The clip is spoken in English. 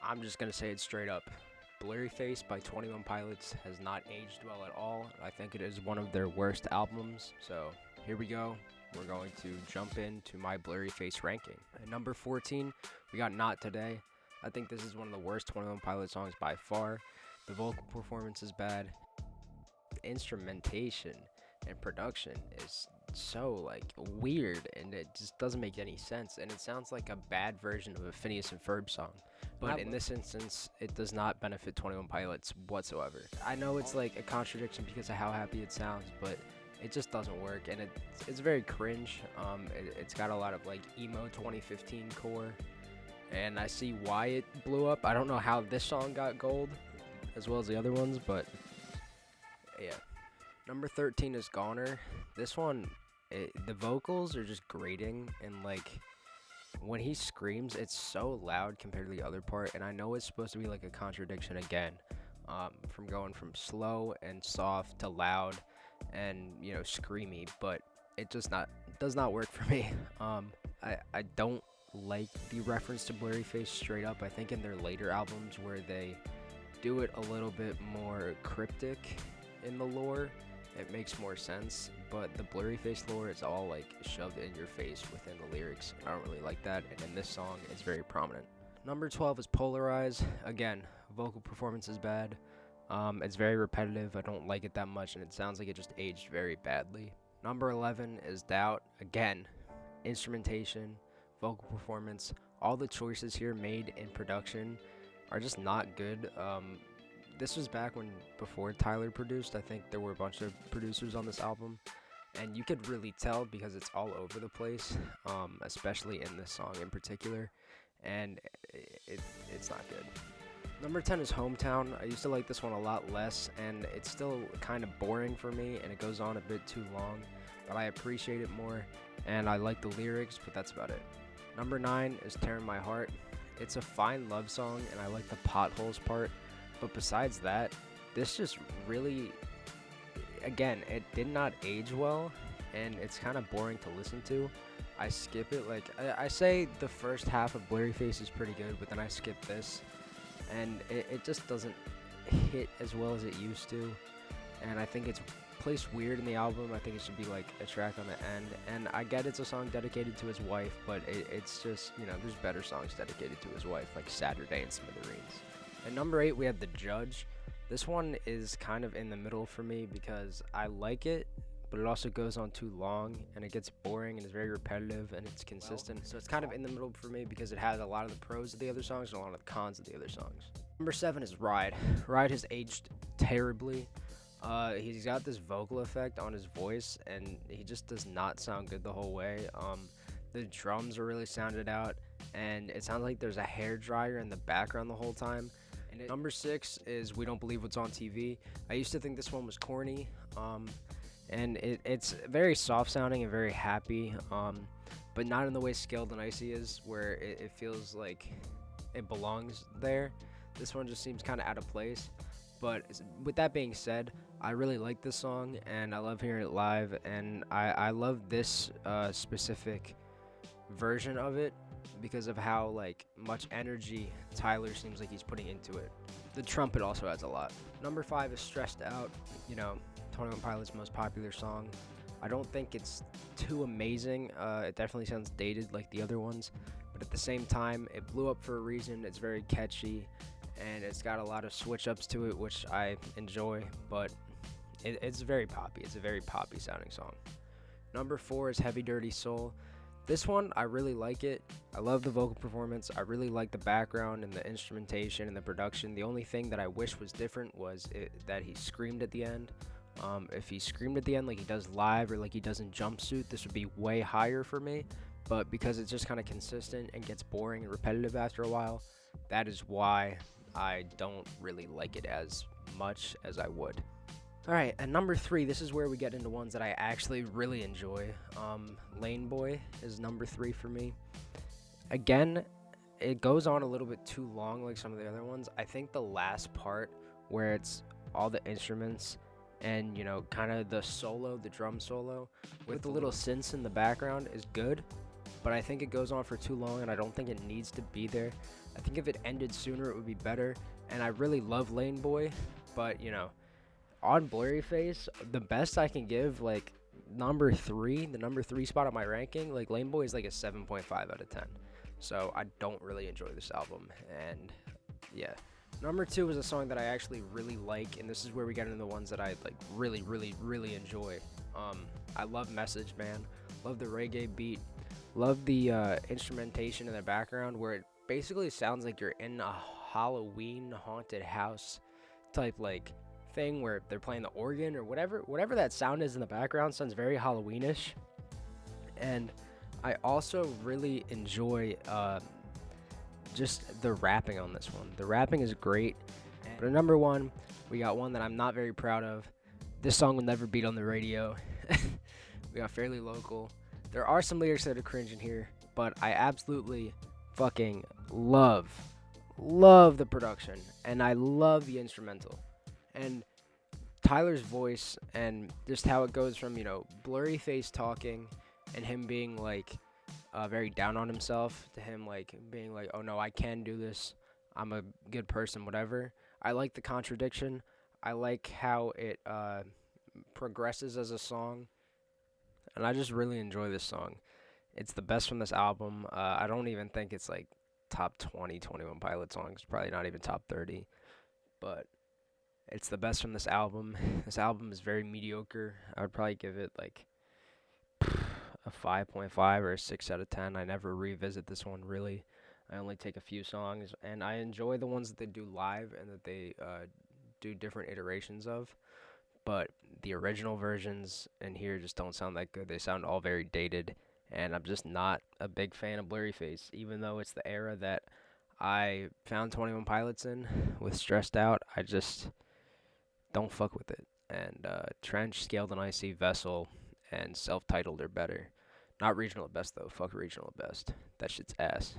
I'm just gonna say it straight up. Blurryface by 21 Pilots has not aged well at all. I think it is one of their worst albums. So here we go. We're going to jump into my Blurryface ranking. At number 14, we got Not Today. I think this is one of the worst 21 Pilots songs by far. The vocal performance is bad. The instrumentation and production is so weird, and it just doesn't make any sense, and it sounds like a bad version of a Phineas and Ferb song. But in this instance, it does not benefit 21 Pilots whatsoever. I know it's like a contradiction because of how happy it sounds, but it just doesn't work, and it's very cringe. It's got a lot of emo 2015 core, and I see why it blew up. I don't know how this song got gold as well as the other ones, but yeah. Number 13 is Goner. This one, the vocals are just grating, and when he screams, it's so loud compared to the other part. And I know it's supposed to be like a contradiction again, from going from slow and soft to loud and screamy, but it just does not work for me. I don't like the reference to Blurryface straight up. I think in their later albums where they do it a little bit more cryptic in the lore, it makes more sense, but the Blurryface lore is all shoved in your face within the lyrics, and I don't really like that, and in this song it's very prominent. Number 12 is Polarize. Again, vocal performance is bad. It's very repetitive. I don't like it that much, and it sounds like it just aged very badly. Number 11 is Doubt. Again, instrumentation, vocal performance, all the choices here made in production are just not good. This was back before Tyler produced. I think there were a bunch of producers on this album, and you could really tell because it's all over the place, especially in this song in particular, and it's not good. Number 10 is Hometown. I used to like this one a lot less, and it's still kind of boring for me, and it goes on a bit too long, but I appreciate it more, and I like the lyrics, but that's about it. Number 9 is Tearing My Heart. It's a fine love song, and I like the potholes part. But besides that, this just really, again, it did not age well, and it's kind of boring to listen to. I skip it. I say the first half of Blurryface is pretty good, but then I skip this, and it just doesn't hit as well as it used to. And I think it's placed weird in the album. I think it should be a track on the end. And I get it's a song dedicated to his wife, but it's just, there's better songs dedicated to his wife, like Saturday and Smithereens. At number 8, we have The Judge. This one is kind of in the middle for me because I like it, but it also goes on too long, and it gets boring, and it's very repetitive, and it's consistent. So it's kind of in the middle for me because it has a lot of the pros of the other songs and a lot of the cons of the other songs. Number 7 is Ride. Ride has aged terribly. He's got this vocal effect on his voice, and he just does not sound good the whole way. The drums are really sounded out, and it sounds like there's a hair dryer in the background the whole time. Number 6 is We Don't Believe What's on TV. I used to think this one was corny, and it's very soft sounding and very happy, but not in the way Skilled and Icy is, where it feels like it belongs there. This one just seems kind of out of place. But with that being said, I really like this song, and I love hearing it live, and I love this specific version of it because of how much energy Tyler seems like he's putting into it. The trumpet also adds a lot. Number 5 is Stressed Out. 21 Pilots' most popular song. I don't think it's too amazing. It definitely sounds dated like the other ones, but at the same time, it blew up for a reason. It's very catchy, and it's got a lot of switch ups to it, which I enjoy, but it's very poppy. It's a very poppy sounding song. Number 4 is Heavy Dirty Soul. This one, I really like it. I love the vocal performance. I really like the background and the instrumentation and the production. The only thing that I wish was different was that he screamed at the end. If he screamed at the end like he does live or like he does in Jumpsuit, this would be way higher for me. But because it's just kind of consistent and gets boring and repetitive after a while, that is why I don't really like it as much as I would. Alright, at number 3, this is where we get into ones that I actually really enjoy. Lane Boy is number 3 for me. Again, it goes on a little bit too long like some of the other ones. I think the last part where it's all the instruments and, kind of the solo, the drum solo, with the little synths in the background is good. but I think it goes on for too long, and I don't think it needs to be there. I think if it ended sooner, it would be better. And I really love Lane Boy, but on Blurryface, the best I can give, like the number three spot on my ranking, like Lane Boy is like a 7.5 out of 10. So I don't really enjoy this album, and yeah. Number two is a song that I actually really like, and this is where we get into the ones that I like really, really, really enjoy. I love Message Man, love the reggae beat, love the instrumentation in the background where it basically sounds like you're in a Halloween haunted house type like thing where they're playing the organ or whatever that sound is in the background sounds very Halloweenish. And I also really enjoy just the rapping on this one. The rapping is great. But at number one, we got one that I'm not very proud of. This song will never beat on the radio. We got Fairly Local. There are some lyrics that are cringe in here, but I absolutely fucking love the production, and I love the instrumental. And Tyler's voice and just how it goes from, Blurryface talking and him being like very down on himself to him like being like, oh no, I can do this. I'm a good person, whatever. I like the contradiction. I like how it progresses as a song. And I just really enjoy this song. It's the best from this album. I don't even think it's like top 20 21 Pilot songs. Probably not even top 30. But it's the best from this album. This album is very mediocre. I would probably give it like a 5.5 or a 6 out of 10. I never revisit this one really. I only take a few songs, and I enjoy the ones that they do live and that they do different iterations of. But the original versions in here just don't sound that good. They sound all very dated, and I'm just not a big fan of Blurryface, even though it's the era that I found 21 Pilots in with Stressed Out. I just don't fuck with it. And Trench, Scaled and Icy, Vessel, and Self-Titled are better. Not Regional at Best, though. Fuck Regional at Best. That shit's ass.